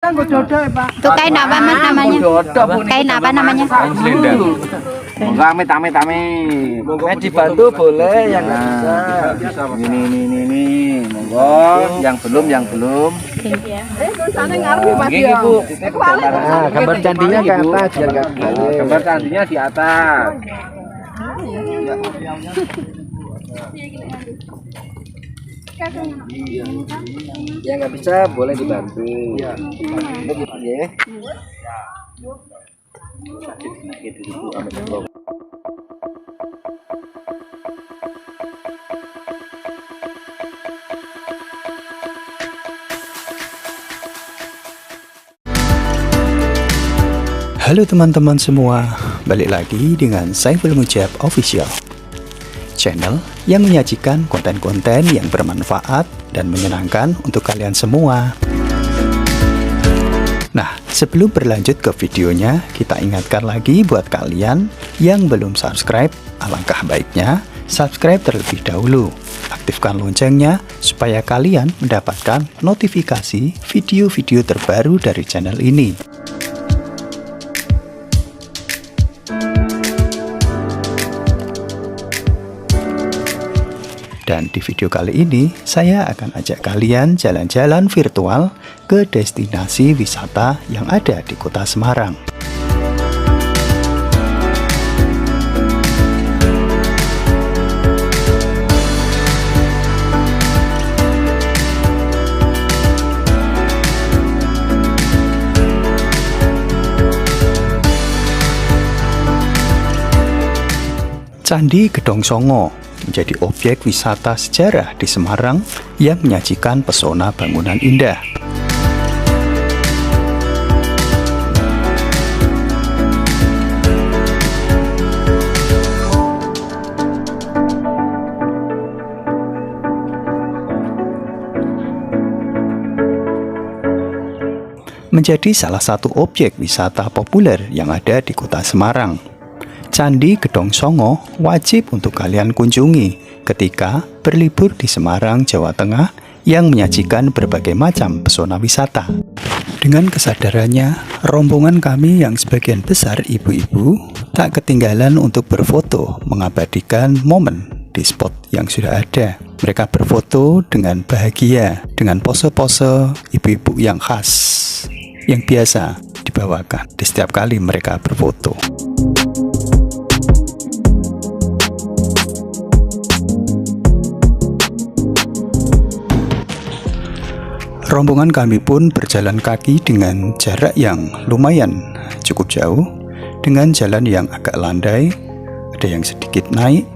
Itu kain apa mas namanya? Kain apa namanya? Kain selendang. Tame. Mau dibantu boleh, yang nggak bisa. Ini. Monggo, yang belum. Ini Bu. Nah, gambar candinya ke atas biar nggak kebalik. Gambar candinya di atas. Yang nggak bisa boleh dibantu. Ya. Halo teman-teman semua, balik lagi dengan Saiful Mujab Official, channel yang menyajikan konten-konten yang bermanfaat dan menyenangkan untuk kalian semua. Nah, sebelum berlanjut ke videonya, kita ingatkan lagi buat kalian yang belum subscribe, alangkah baiknya subscribe terlebih dahulu. Aktifkan loncengnya supaya kalian mendapatkan notifikasi video-video terbaru dari channel ini. Dan di video kali ini, saya akan ajak kalian jalan-jalan virtual ke destinasi wisata yang ada di kota Semarang. Candi Gedong Songo menjadi objek wisata sejarah di Semarang yang menyajikan pesona bangunan indah. Menjadi salah satu objek wisata populer yang ada di kota Semarang. Candi Gedong Songo wajib untuk kalian kunjungi ketika berlibur di Semarang, Jawa Tengah yang menyajikan berbagai macam pesona wisata. Dengan kesadarannya, rombongan kami yang sebagian besar ibu-ibu tak ketinggalan untuk berfoto mengabadikan momen di spot yang sudah ada. Mereka berfoto dengan bahagia dengan pose-pose ibu-ibu yang khas yang biasa dibawakan di setiap kali mereka berfoto. Rombongan kami pun berjalan kaki dengan jarak yang lumayan cukup jauh, dengan jalan yang agak landai, ada yang sedikit naik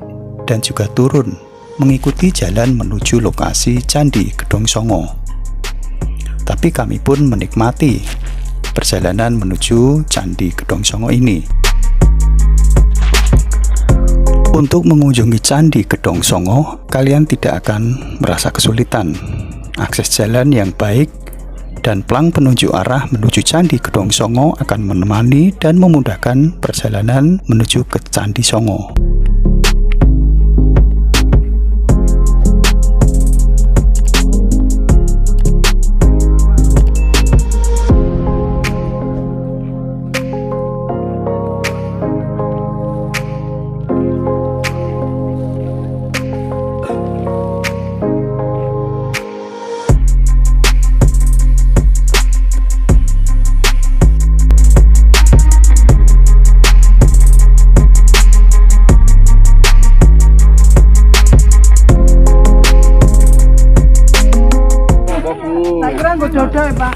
dan juga turun, mengikuti jalan menuju lokasi Candi Gedong Songo. Tapi kami pun menikmati perjalanan menuju Candi Gedong Songo ini. Untuk mengunjungi Candi Gedong Songo, kalian tidak akan merasa kesulitan. Akses jalan yang baik dan plang penunjuk arah menuju Candi Gedong Songo akan menemani dan memudahkan perjalanan menuju ke Candi Songo.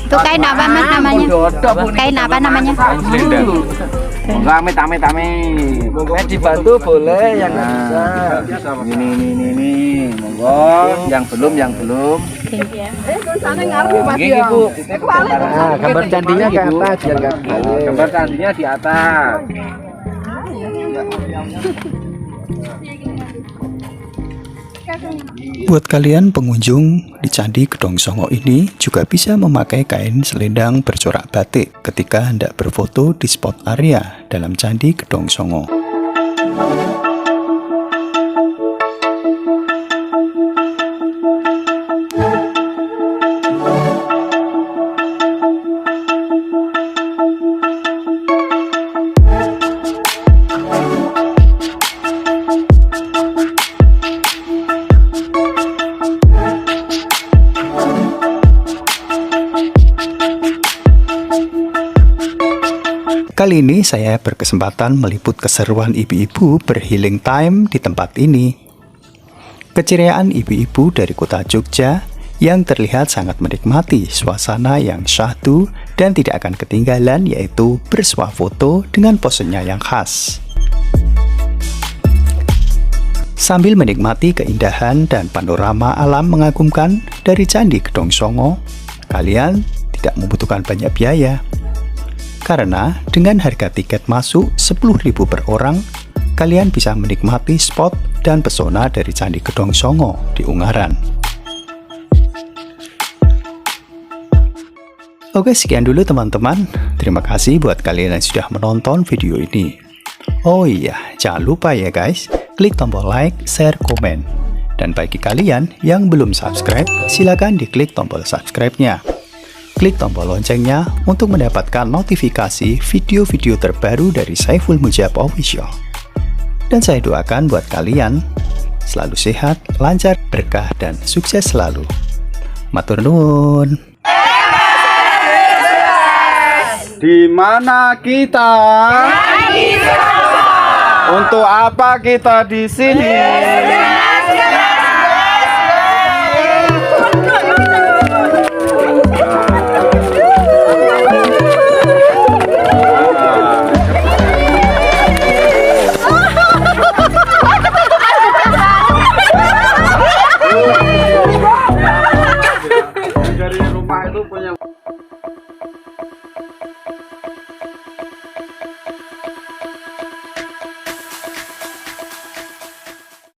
Itu kain apa mas namanya? Kain apa namanya? Kain selendang. Tame. Mau dibantu boleh, yang nggak bisa. Ini. Monggo, yang belum. Ini Bu. Nah, gambar candinya ke atas biar nggak kebalik. Gambar candinya di atas. Buat kalian pengunjung di Candi Gedong Songo ini juga bisa memakai kain selendang bercorak batik ketika hendak berfoto di spot area dalam Candi Gedong Songo. Kali ini saya berkesempatan meliput keseruan ibu-ibu berhealing time di tempat ini. Keceriaan ibu-ibu dari kota Jogja yang terlihat sangat menikmati suasana yang syahdu dan tidak akan ketinggalan, yaitu bersuah foto dengan posenya yang khas. Sambil menikmati keindahan dan panorama alam mengagumkan dari Candi Gedong Songo, kalian tidak membutuhkan banyak biaya. Karena dengan harga tiket masuk 10.000 per orang, kalian bisa menikmati spot dan pesona dari Candi Gedong Songo di Ungaran. Oke, sekian dulu teman-teman. Terima kasih buat kalian yang sudah menonton video ini. Oh iya, jangan lupa ya guys, klik tombol like, share, komen. Dan bagi kalian yang belum subscribe, silakan diklik tombol subscribe-nya. Klik tombol loncengnya untuk mendapatkan notifikasi video-video terbaru dari Saiful Mujab Official. Dan saya doakan buat kalian selalu sehat, lancar, berkah, dan sukses selalu. Matur nuwun. Di mana kita? Untuk apa kita di sini?